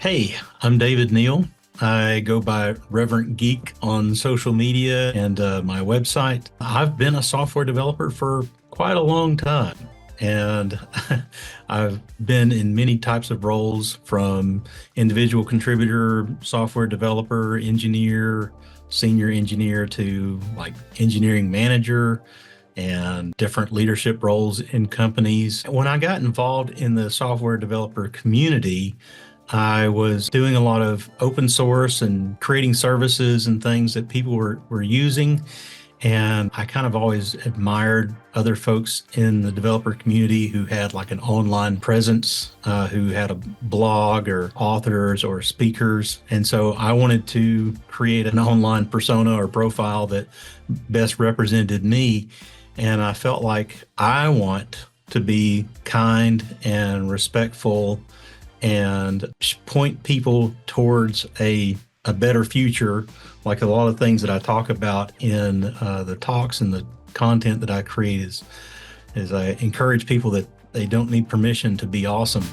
Hey, I'm David Neal. I go by Reverent Geek on social media and my website. I've been a software developer for quite a long time, and I've been in many types of roles from individual contributor, software developer, engineer, senior engineer to like engineering manager and different leadership roles in companies. When I got involved in the software developer community, I was doing a lot of open source and creating services and things that people were using. And I kind of always admired other folks in the developer community who had like an online presence, who had a blog or authors or speakers. And so I wanted to create an online persona or profile that best represented me. And I felt like I want to be kind and respectful and point people towards a better future, like a lot of things that I talk about in the talks and the content that I create is I encourage people that they don't need permission to be awesome.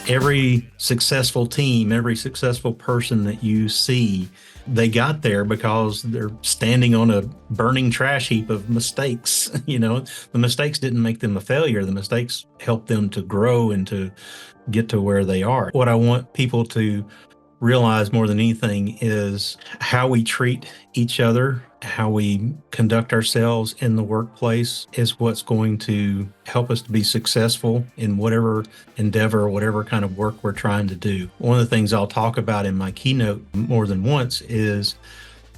Every successful team, every successful person that you see, they got there because they're standing on a burning trash heap of mistakes. The mistakes didn't make them a failure. The mistakes helped them to grow and to get to where they are. What I want people to realize more than anything is how we treat each other, how we conduct ourselves in the workplace is what's going to help us to be successful in whatever endeavor, whatever kind of work we're trying to do. One of the things I'll talk about in my keynote more than once is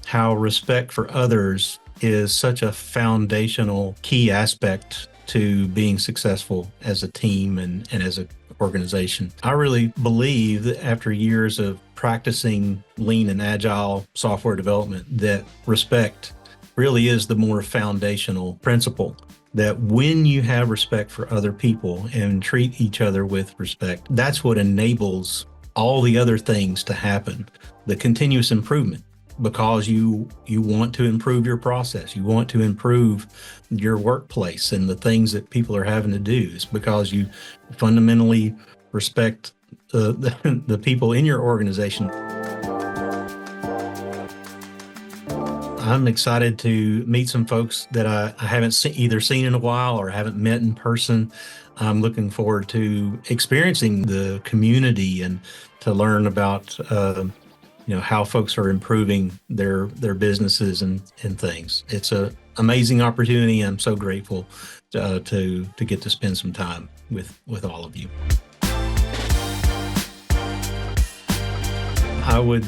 how respect for others is such a foundational key aspect to being successful as a team and as an organization. I really believe that after years of practicing lean and agile software development, that respect really is the more foundational principle. That when you have respect for other people and treat each other with respect, that's what enables all the other things to happen. The continuous improvement, because you want to improve your process, you want to improve your workplace and the things that people are having to do. It's because you fundamentally respect the people in your organization. I'm excited to meet some folks that I haven't either seen in a while or haven't met in person. I'm looking forward to experiencing the community and to learn about how folks are improving their businesses and things. It's an amazing opportunity. I'm so grateful to get to spend some time with all of you. I would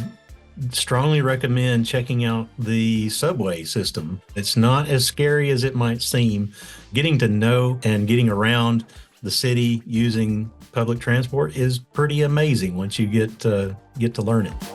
strongly recommend checking out the subway system. It's not as scary as it might seem. Getting to know and getting around the city using public transport is pretty amazing once you get to learn it.